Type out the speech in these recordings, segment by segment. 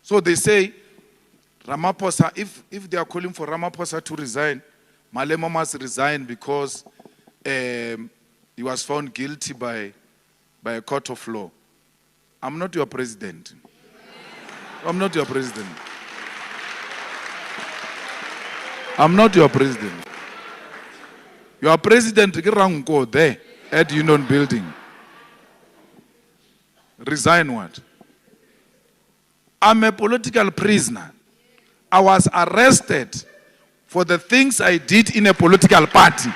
So they say, Ramaphosa, if they are calling for Ramaphosa to resign, Malema must resign because he was found guilty by a court of law. I'm not your president. I'm not your president. I'm not your president. Your president Ranko there at Union Building. Resign what? I'm a political prisoner. I was arrested for the things I did in a political party.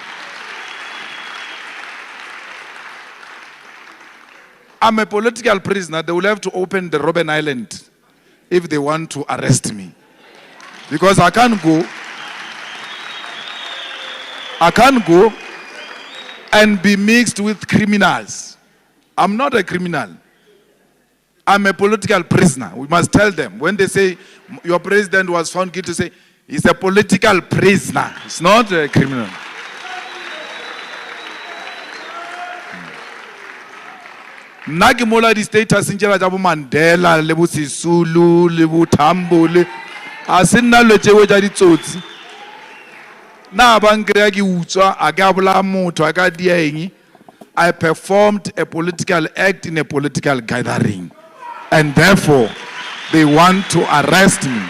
I'm a political prisoner. They will have to open the Robben Island if they want to arrest me. Because I can't go and be mixed with criminals. I'm not a criminal. I'm a political prisoner. We must tell them. When they say your president was found guilty, say he's a political prisoner. It's not a criminal. Naki mola di status injela jabu Mandela, lebu Sisulu, lebu Tambo, asinna lechewe jadi tsotsi. Na bangrea ki utswa agabula motho akadiyengi. I performed a political act in a political gathering. And therefore, they want to arrest me.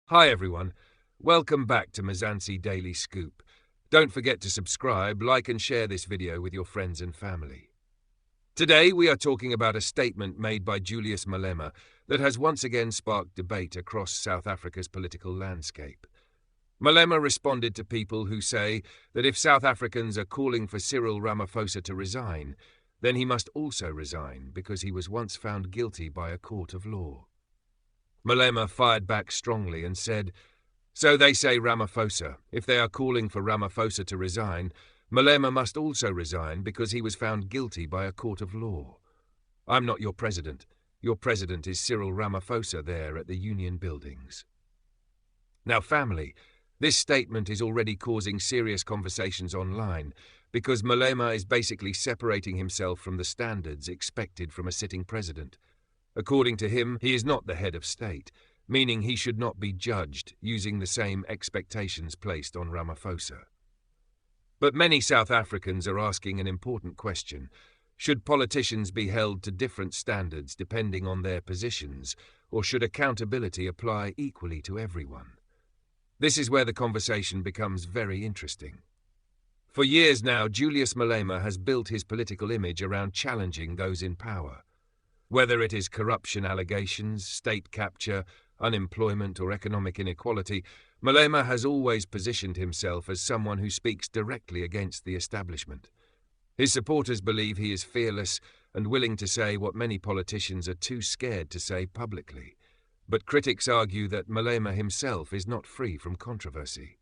Hi everyone, welcome back to Mzansi Daily Scoop. Don't forget to subscribe, like and share this video with your friends and family. Today we are talking about a statement made by Julius Malema that has once again sparked debate across South Africa's political landscape. Malema responded to people who say that if South Africans are calling for Cyril Ramaphosa to resign, then he must also resign because he was once found guilty by a court of law. Malema fired back strongly and said, "So they say Ramaphosa. If they are calling for Ramaphosa to resign, Malema must also resign because he was found guilty by a court of law. I'm not your president. Your president is Cyril Ramaphosa there at the Union Buildings." Now, family, this statement is already causing serious conversations online because Malema is basically separating himself from the standards expected from a sitting president. According to him, he is not the head of state, meaning he should not be judged using the same expectations placed on Ramaphosa. But many South Africans are asking an important question. Should politicians be held to different standards depending on their positions, or should accountability apply equally to everyone? This is where the conversation becomes very interesting. For years now, Julius Malema has built his political image around challenging those in power. Whether it is corruption allegations, state capture, unemployment or economic inequality, Malema has always positioned himself as someone who speaks directly against the establishment. His supporters believe he is fearless and willing to say what many politicians are too scared to say publicly. But critics argue that Malema himself is not free from controversy.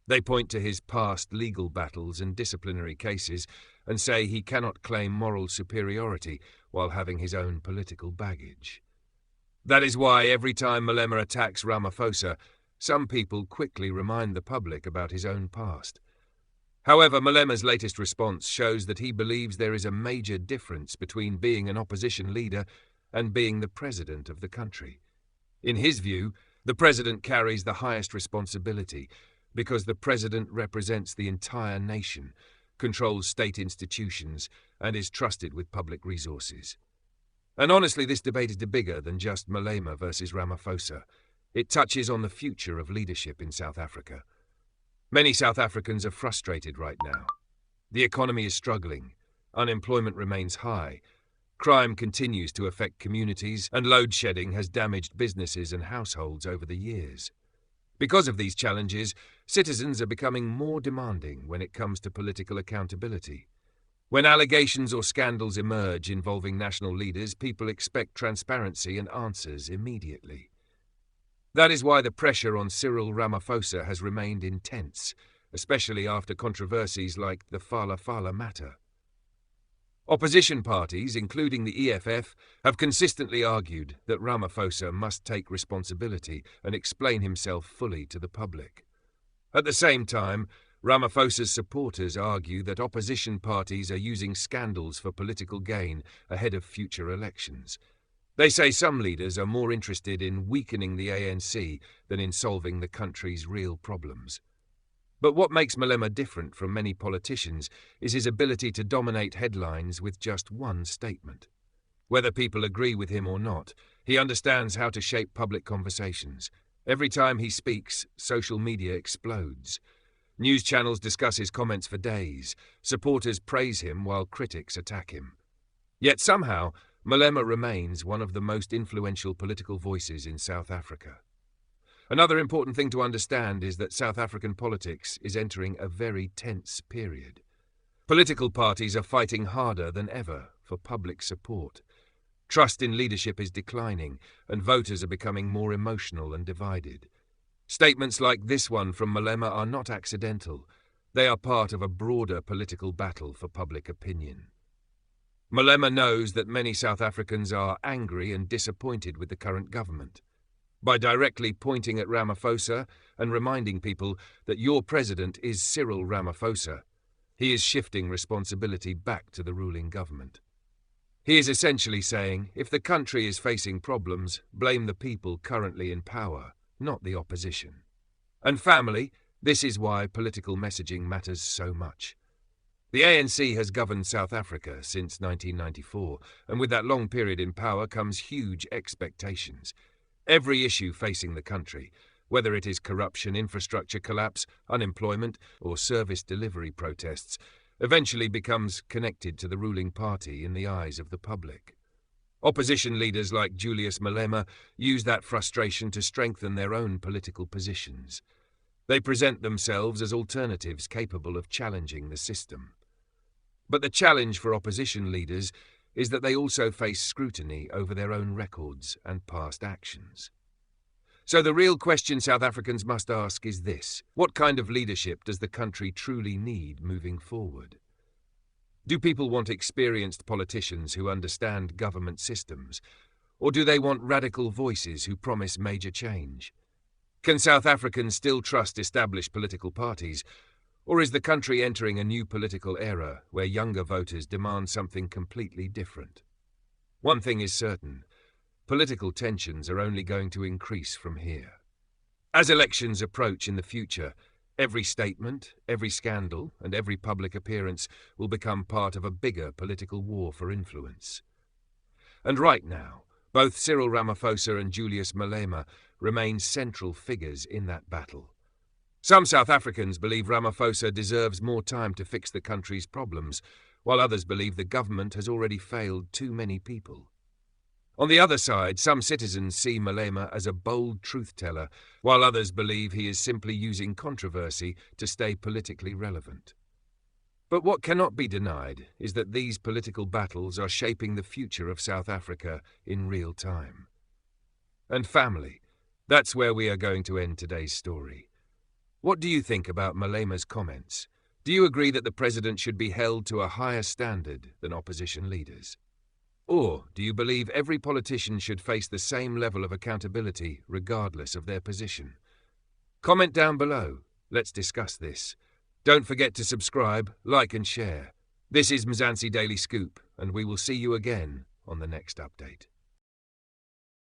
They point to his past legal battles and disciplinary cases and say he cannot claim moral superiority while having his own political baggage. That is why every time Malema attacks Ramaphosa, some people quickly remind the public about his own past. However, Malema's latest response shows that he believes there is a major difference between being an opposition leader and being the president of the country. In his view, the president carries the highest responsibility because the president represents the entire nation, controls state institutions, and is trusted with public resources. And honestly, this debate is bigger than just Malema versus Ramaphosa. It touches on the future of leadership in South Africa. Many South Africans are frustrated right now. The economy is struggling, unemployment remains high, crime continues to affect communities, and load shedding has damaged businesses and households over the years. Because of these challenges, citizens are becoming more demanding when it comes to political accountability. When allegations or scandals emerge involving national leaders, people expect transparency and answers immediately. That is why the pressure on Cyril Ramaphosa has remained intense, especially after controversies like the Fala matter. Opposition parties, including the EFF, have consistently argued that Ramaphosa must take responsibility and explain himself fully to the public. At the same time, Ramaphosa's supporters argue that opposition parties are using scandals for political gain ahead of future elections. They say some leaders are more interested in weakening the ANC than in solving the country's real problems. But what makes Malema different from many politicians is his ability to dominate headlines with just one statement. Whether people agree with him or not, he understands how to shape public conversations. Every time he speaks, social media explodes. News channels discuss his comments for days. Supporters praise him while critics attack him. Yet somehow, Malema remains one of the most influential political voices in South Africa. Another important thing to understand is that South African politics is entering a very tense period. Political parties are fighting harder than ever for public support. Trust in leadership is declining, and voters are becoming more emotional and divided. Statements like this one from Malema are not accidental. They are part of a broader political battle for public opinion. Malema knows that many South Africans are angry and disappointed with the current government. By directly pointing at Ramaphosa and reminding people that your president is Cyril Ramaphosa, he is shifting responsibility back to the ruling government. He is essentially saying, if the country is facing problems, blame the people currently in power, not the opposition. And family, this is why political messaging matters so much. The ANC has governed South Africa since 1994, and with that long period in power comes huge expectations. Every issue facing the country, whether it is corruption, infrastructure collapse, unemployment, or service delivery protests, eventually becomes connected to the ruling party in the eyes of the public. Opposition leaders like Julius Malema use that frustration to strengthen their own political positions. They present themselves as alternatives capable of challenging the system. But the challenge for opposition leaders is that they also face scrutiny over their own records and past actions. So the real question South Africans must ask is this: what kind of leadership does the country truly need moving forward? Do people want experienced politicians who understand government systems, or do they want radical voices who promise major change? Can South Africans still trust established political parties, or is the country entering a new political era where younger voters demand something completely different? One thing is certain: political tensions are only going to increase from here. As elections approach in the future, every statement, every scandal, and every public appearance will become part of a bigger political war for influence. And right now, both Cyril Ramaphosa and Julius Malema remain central figures in that battle. Some South Africans believe Ramaphosa deserves more time to fix the country's problems, while others believe the government has already failed too many people. On the other side, some citizens see Malema as a bold truth-teller, while others believe he is simply using controversy to stay politically relevant. But what cannot be denied is that these political battles are shaping the future of South Africa in real time. And family, that's where we are going to end today's story. What do you think about Malema's comments? Do you agree that the president should be held to a higher standard than opposition leaders? Or do you believe every politician should face the same level of accountability regardless of their position? Comment down below. Let's discuss this. Don't forget to subscribe, like and share. This is Mzansi Daily Scoop, and we will see you again on the next update.